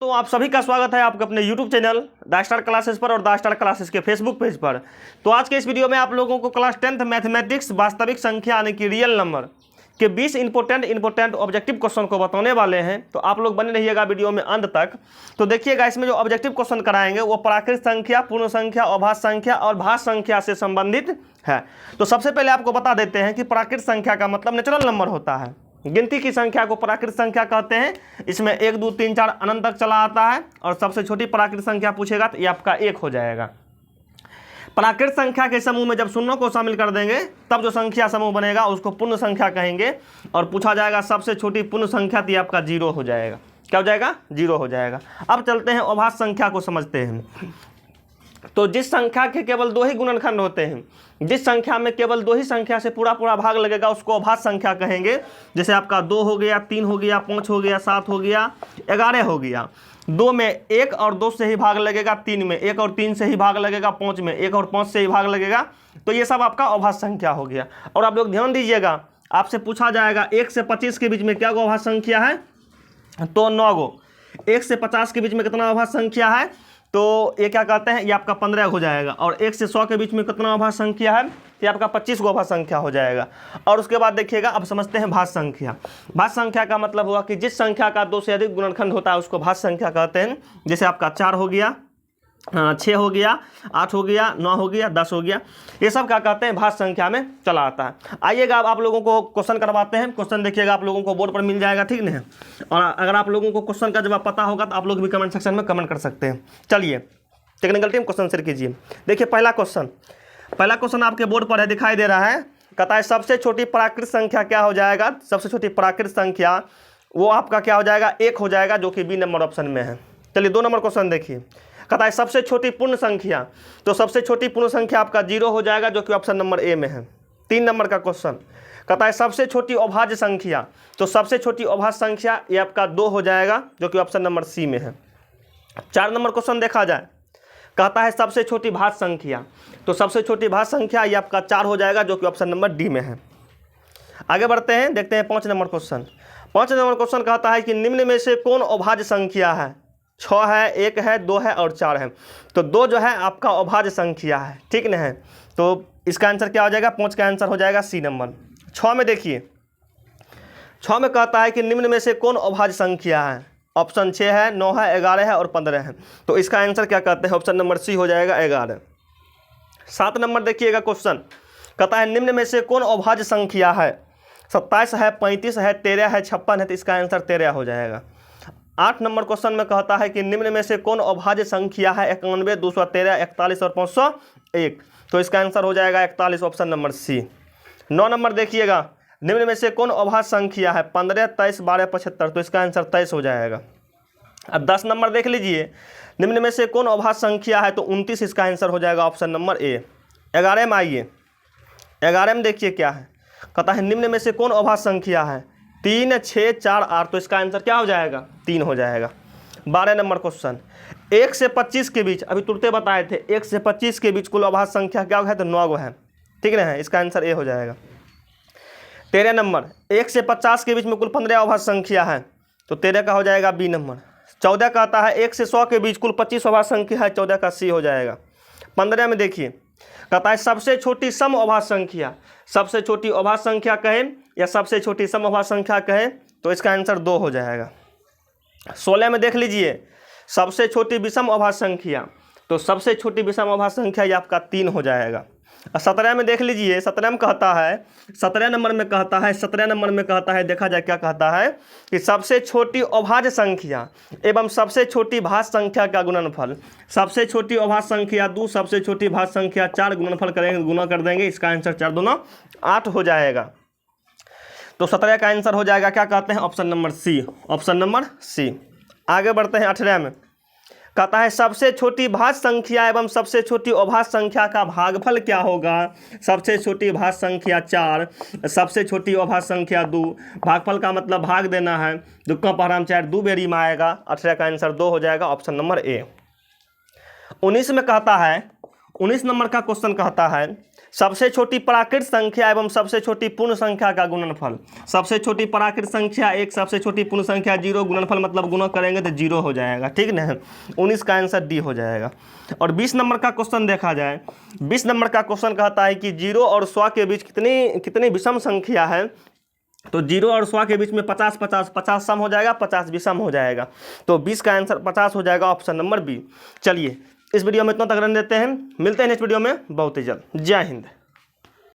तो आप सभी का स्वागत है आपके अपने YouTube channel the star classes पर और द स्टार क्लासेस के फेसबुक पेज पर। तो आज के इस वीडियो में आप लोगों को क्लास 10th मैथमेटिक्स वास्तविक संख्या यानी कि रियल नंबर के 20 इंपॉर्टेंट ऑब्जेक्टिव क्वेश्चन को बताने वाले हैं। तो आप लोग बने रहिएगा वीडियो में अंत तक। तो देखिएगा, इसमें जो ऑब्जेक्टिव क्वेश्चन कराएंगे वो प्राकृत संख्या, पूर्ण संख्या, अभाज्य संख्या और भाज्य संख्या से संबंधित है। तो सबसे पहले आपको बता देते हैं कि प्राकृत संख्या का मतलब नेचुरल नंबर होता है। गिनती की संख्या को प्राकृत संख्या कहते हैं। इसमें 1 2 3 4 अनंत तक चला आता है और सबसे छोटी प्राकृत संख्या पूछेगा तो ये आपका 1 हो जाएगा। प्राकृत संख्या के समूह में जब शून्यों को शामिल कर देंगे तब जो संख्या समूह बनेगा उसको पूर्ण संख्या कहेंगे और पूछा जाएगा सबसे छोटी पूर्ण संख्या तो ये आपका 0 हो जाएगा। क्या हो जाएगा? 0 हो जाएगा। अब चलते हैं अभाज्य संख्या को समझते हैं। तो जिस संख्या के केवल 2 ही गुणनखंड होते हैं, जिस संख्या में केवल 2 ही संख्या से पूरा भाग लगेगा उसको अभाज्य संख्या कहेंगे। जैसे आपका 2 हो गया, 3 हो गया, 5 हो गया, 7 हो गया, 11 हो गया। 2 में 1 और 2 से ही भाग लगेगा, 3 में 1 और 3 से ही भाग लगेगा, 5 में 1 और 5 से ही भाग लगेगा। तो ये सब आपका अभाज्य संख्या हो गया। और आप लोग ध्यान दीजिएगा, आपसे पूछा जाएगा 1 से 25 के बीच में क्या गो अभाज्य संख्या है? तो 9 गो। 1 से 50 के बीच में कितना अभाज्य संख्या है? तो ये क्या कहते हैं, ये आपका 15 हो जाएगा। और 1 से 100 के बीच में कितना अभाज्य संख्या है? ये आपका 25 गो अभाज्य संख्या हो जाएगा। और उसके बाद देखिएगा, अब समझते हैं भाज्य संख्या। भाज्य संख्या का मतलब हुआ कि जिस संख्या का 2 से अधिक गुणनखंड होता है उसको भाज्य संख्या कहते हैं। जैसे आपका 4 हो गया, 6 हो गया, 8 हो गया, 9 हो गया, 10 हो गया। ये सब क्या कहते हैं? भाज्य संख्या में चला आता है। आइएगा, अब आप लोगों को क्वेश्चन करवाते हैं। क्वेश्चन देखिएगा, आप लोगों को बोर्ड पर मिल जाएगा, ठीक ना? और अगर आप लोगों को क्वेश्चन का जवाब पता होगा तो आप लोग भी कमेंट सेक्शन में कमेंट कर सकते हैं। चलिए टेक्निकल टीम क्वेश्चन शेयर कीजिए। देखिए पहला क्वेश्चन आपके बोर्ड पर है, दिखाई दे रहा है। कहता है सबसे छोटी प्राकृत संख्या क्या हो जाएगा? सबसे छोटी प्राकृत संख्या वो आपका क्या हो जाएगा? 1 हो जाएगा, जो कि बी नंबर ऑप्शन में है। चलिए 2 नंबर क्वेश्चन देखिए। कहता है सबसे छोटी पूर्ण संख्या, तो सबसे छोटी पूर्ण संख्या आपका 0 हो जाएगा, जो कि ऑप्शन नंबर ए में है। 3 नंबर का क्वेश्चन कहता है सबसे छोटी अभाज्य संख्या, तो सबसे छोटी अभाज्य संख्या ये आपका 2 हो जाएगा, जो कि ऑप्शन नंबर सी में है। 4 नंबर क्वेश्चन देखा जाए, कहता है सबसे छोटी भाज्य संख्या, तो सबसे छोटी भाज्य संख्या ये आपका 4 हो जाएगा, जो कि ऑप्शन नंबर डी में है। आगे बढ़ते हैं, देखते हैं 5 नंबर क्वेश्चन। 5 नंबर क्वेश्चन कहता है कि निम्न में से कौन अभाज्य संख्या है? 6 है, 1 है, 2 है और 4 है। तो 2 जो है आपका अभाज्य संख्या है, ठीक ना है? तो इसका आंसर क्या हो जाएगा? 5 का आंसर हो जाएगा सी नंबर। 6 में देखिए, 6 में कहता है कि निम्न में से कौन अभाज्य संख्या है? ऑप्शन 6 है, 9 है, 11 है और 15 है। तो इसका आंसर क्या कहते हैं? ऑप्शन नंबर सी हो जाएगा, 11। 7 नंबर देखिएगा क्वेश्चन, कहता है निम्न में से कौन अभाज्य संख्या है? 27 है, 35 है, 13 है, 56 है। तो इसका आंसर 13 हो जाएगा। 8 नंबर क्वेश्चन में कहता है कि निम्न में से कौन अभाज्य संख्या है? 91, 213, 41 और 501। तो इसका आंसर हो जाएगा 41, ऑप्शन नंबर सी। 9 नंबर देखिएगा, निम्न में से कौन अभाज्य संख्या है? 15, 23, 12, 75। तो इसका आंसर 23 हो जाएगा। अब 10 नंबर देख लीजिए, निम्न में से कौन अभाज्य संख्या है? तो 29 इसका आंसर हो जाएगा, ऑप्शन नंबर ए। 11 में आइए, 11 में देखिए क्या है। कहता है निम्न में से कौन अभाज्य संख्या है? 3, 6, 4, 8। तो इसका आंसर क्या हो जाएगा? 3 हो जाएगा। 12 नंबर क्वेश्चन, 1 से 25 के बीच, अभी तुरंत बताए थे, 1 से 25 के बीच कुल अभाज्य संख्या क्या है? तो 9 गो है, ठीक ना है? इसका आंसर ए हो जाएगा। 13 नंबर, 1 से 50 के बीच में कुल 15 अभाज्य संख्या है, तो 13 का हो जाएगा बी नंबर। 14 कहता है 1 से 100 के बीच कुल 25 अभाज्य संख्या है, 14 का सी हो जाएगा। 15 में देखिए, कहता है सबसे छोटी सम अभाज्य संख्या, सबसे छोटी अभाज्य संख्या कहें या सबसे छोटी सम अभाज्य संख्या कहें, तो इसका आंसर 2 हो जाएगा। 16 में देख लीजिए, सबसे छोटी विषम अभाज्य संख्या, तो सबसे छोटी विषम अभाज्य संख्या ये आपका 3 हो जाएगा। 17 में देख लीजिए, 17 में कहता है, 17 नंबर में कहता है, देखा जाए क्या कहता है कि सबसे छोटी अभाज्य संख्या एवं सबसे छोटी भाज्य संख्या का गुणनफल। सबसे छोटी अभाज्य संख्या 2, सबसे छोटी भाज्य संख्या 4, गुणनफल करेंगे, गुना कर देंगे, इसका आंसर 4 दूना 8 हो जाएगा। तो 17 का आंसर हो जाएगा, क्या कहते हैं? Option number C, option number C. आगे बढ़ते हैं 18 में, कहता है सबसे छोटी भाज्य संख्या एवं सबसे छोटी अभाज्य संख्या का भागफल क्या होगा? सबसे छोटी भाज्य संख्या 4, सबसे छोटी अभाज्य संख्या 2। भागफल का मतलब भाग देना है, दुक्का पहराम 4 2 बेरी में आएगा। 18 का आंसर 2 हो जाएगा, ऑप्शन नंबर ए। 19 में कहता है, 19 नंबर का क्वेश्चन कहता है सबसे छोटी प्राकृत संख्या एवं सबसे छोटी पूर्ण संख्या का गुणनफल। सबसे छोटी प्राकृत संख्या 1, सबसे छोटी पूर्ण संख्या 0, गुणनफल मतलब गुणा करेंगे तो 0 हो जाएगा, ठीक ना। 19 का आंसर डी हो जाएगा। और 20 नंबर का क्वेश्चन देखा जाए। 20 नंबर का क्वेश्चन कहता है कि 0 और 100 के बीच कितनी विषम संख्या है। तो 0 और 100 के बीच में 50 50 50 सम हो जाएगा, 50 विषम हो जाएगा। तो 20 का आंसर 50 हो जाएगा, ऑप्शन नंबर बी। चलिए इस वीडियो में इतना तक रहने देते हैं, मिलते हैं नेक्स्ट वीडियो में बहुत ही जल्द। जय हिंद।